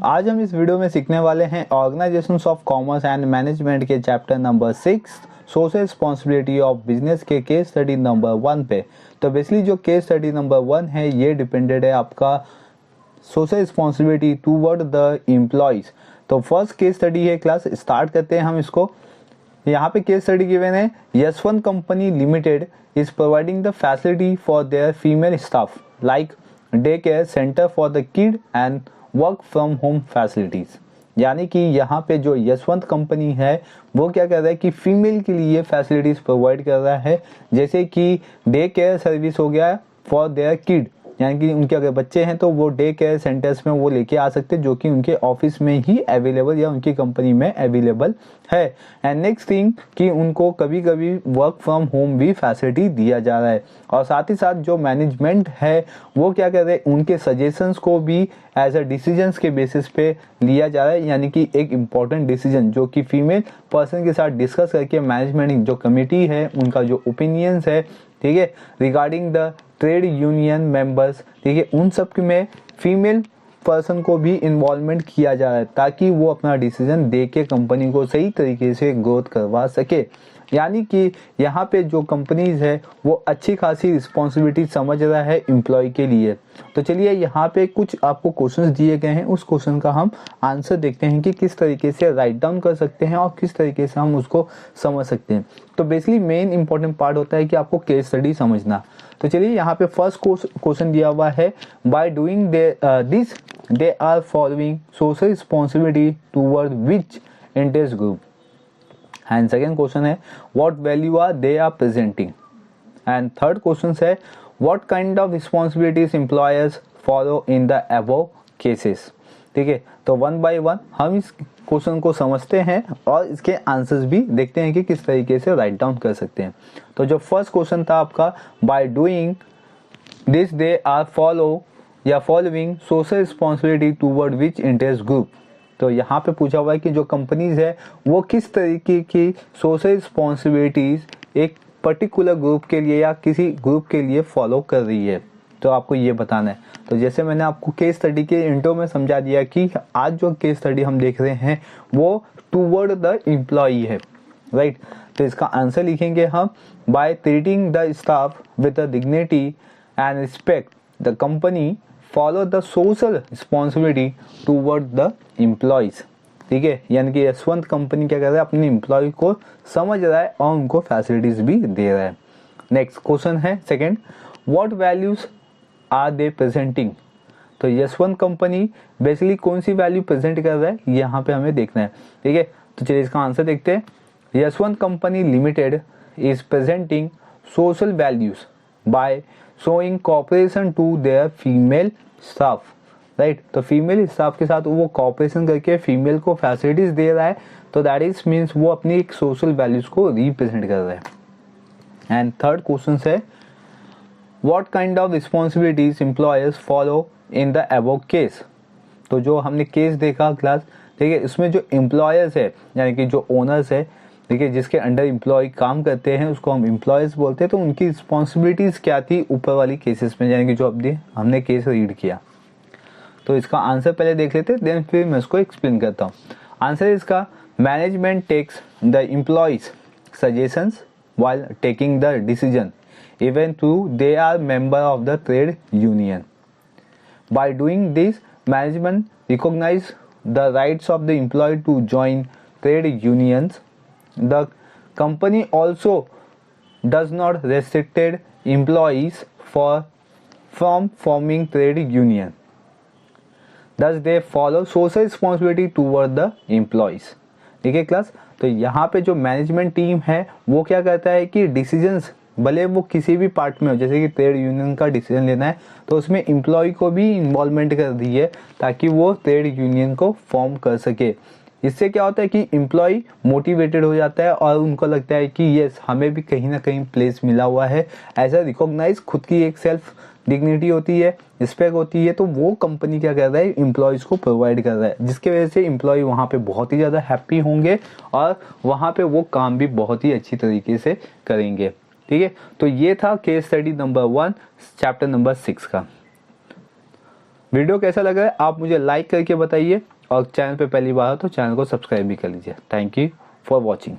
आज हम इस वीडियो में सीखने वाले हैं organisations of commerce and management के chapter number 6 social responsibility of business के केस स्टडी नंबर 1 पे। तो बेसिकली जो केस स्टडी नंबर 1 है ये डिपेंडेड है आपका social responsibility toward the employees. तो फर्स्ट केस स्टडी है क्लास, स्टार्ट करते हैं हम इसको। यहाँ पे केस स्टडी गिवन है, Yashwant company limited is providing the facility for their female staff like day care centre for the kid and work from home facilities. यानी कि यहाँ पे जो यशवंत कंपनी है वो क्या कर रहा है कि फीमेल के लिए फैसिलिटीज प्रोवाइड कर रहा है, जैसे कि डे केयर सर्विस हो गया फॉर देयर किड, यानी कि उनके अगर बच्चे हैं तो वो डे केयर सेंटर्स में वो लेके आ सकते हैं जो कि उनके ऑफिस में ही अवेलेबल या उनकी कंपनी में अवेलेबल है। एंड नेक्स्ट थिंग कि उनको कभी कभी वर्क फ्रॉम होम भी फैसिलिटी दिया जा रहा है। और साथ ही साथ जो मैनेजमेंट है वो क्या कर रहे हैं, उनके सजेशंस को भी एज अ डिसीजंस के बेसिस पे लिया जा रहा है, यानी कि एक इम्पॉर्टेंट डिसीजन जो कि फीमेल पर्सन के साथ डिस्कस करके मैनेजमेंट जो कमेटी है उनका जो ओपिनियंस है, ठीक है, regarding the trade union members, ठीक है, उन सब में फीमेल पर्सन को भी इन्वॉल्वमेंट किया जा रहा है ताकि वो अपना डिसीजन दे के कंपनी को सही तरीके से ग्रोथ करवा सके। यानी कि यहाँ पे जो कंपनीज है वो अच्छी खासी रिस्पॉन्सिबिलिटी समझ रहा है एम्प्लॉय के लिए। तो चलिए यहाँ पे कुछ आपको क्वेश्चंस दिए गए हैं, उस क्वेश्चन का हम आंसर देखते हैं कि किस तरीके से राइट डाउन कर सकते हैं और किस तरीके से हम उसको समझ सकते हैं। तो बेसिकली मेन इंपॉर्टेंट पार्ट होता है कि आपको केस स्टडी समझना। तो चलिए यहाँ पे फर्स्ट क्वेश्चन दिया हुआ है, by doing this they are following social responsibility toward which interest group. And second question है, what value are they are presenting. And third question है, what kind of responsibilities employers follow in the above cases. ठीक है, तो one by one हम इस question को समझते हैं और इसके आंसर्स भी देखते हैं कि किस तरीके से राइट डाउन कर सकते हैं। तो जो फर्स्ट क्वेश्चन था आपका, by doing this they are follow या following social responsibility toward which interest group. तो यहाँ पे पूछा हुआ है कि जो कंपनीज है वो किस तरीके की सोशल रिस्पॉन्सिबिलिटीज एक पर्टिकुलर ग्रुप के लिए या किसी ग्रुप के लिए फॉलो कर रही है, तो आपको ये बताना है। तो जैसे मैंने आपको केस स्टडी के इंट्रो में समझा दिया कि आज जो केस स्टडी हम देख रहे हैं वो टूवर्ड द एम्प्लॉई है, राइट। तो इसका आंसर लिखेंगे हम, by treating the staff with the dignity and respect the company follow the social responsibility toward the employees. ठीक है, यानी कि यशवंत कंपनी क्या कर रहा है, अपने एम्प्लॉय को समझ रहा है और उनको फैसिलिटीज भी दे रहा है। नेक्स्ट क्वेश्चन है second, what values are they presenting. तो यशवंत कंपनी बेसिकली कौन सी वैल्यू प्रेजेंट कर रहा है यहाँ पे हमें देखना है। ठीक है, तो चलिए इसका आंसर देखते हैं। Yashwant company limited is presenting social values by showing cooperation to their female staff, right. तो फीमेल स्टाफ के साथ वो कोऑपरेशन करके फीमेल को फैसिलिटीज दे रहा है, तो दैट इज मीन्स वो अपनी एक सोशल वैल्यूज को रिप्रेजेंट कर रहा है। एंड थर्ड क्वेश्चन है, what kind of responsibilities employers follow in the above case. तो जो हमने केस देखा क्लास, ठीक है, इसमें जो एम्प्लॉयर्स है यानी कि जो ओनर्स है, ठीक है, जिसके अंडर एम्प्लॉय काम करते हैं उसको हम एम्प्लॉयर्स बोलते हैं। तो उनकी रिस्पॉन्सिबिलिटीज क्या थी ऊपर वाली केसेस में, यानी कि जो अभी हमने केस रीड किया। तो इसका आंसर पहले देख लेते हैं, देन फिर मैं इसको एक्सप्लेन करता हूँ। आंसर इसका, management takes the employees suggestions while taking the decision even to they are member of the trade union. By doing this management recognize the rights of the employee to join trade unions. The company also does not restricted employees from forming trade union. Thus they follow social responsibility toward the employees. ठीक है class, तो यहाँ पे जो management team है वो क्या करता है कि डिसीजंस भले वो किसी भी पार्ट में हो, जैसे कि ट्रेड यूनियन का डिसीजन लेना है तो उसमें एम्प्लॉय को भी इन्वॉल्वमेंट कर दी है ताकि वो ट्रेड यूनियन को फॉर्म कर सके। इससे क्या होता है कि एम्प्लॉय मोटिवेटेड हो जाता है और उनको लगता है कि यस हमें भी कहीं ना कहीं प्लेस मिला हुआ है, ऐसा रिकॉग्नाइज खुद की एक सेल्फ डिग्निटी होती है, रिस्पेक्ट होती है। तो वो कंपनी क्या कर रहा है, एम्प्लॉयज को प्रोवाइड कर रहा है, जिसके वजह से एम्प्लॉय वहाँ पे बहुत ही ज़्यादा हैप्पी होंगे और वहाँ पे वो काम भी बहुत ही अच्छी तरीके से करेंगे। ठीक है, तो ये था case study number 1 chapter number 6 का। वीडियो कैसा लगा है आप मुझे लाइक करके बताइए और चैनल पे पहली बार हो तो चैनल को सब्सक्राइब भी कर लीजिए। Thank you for watching.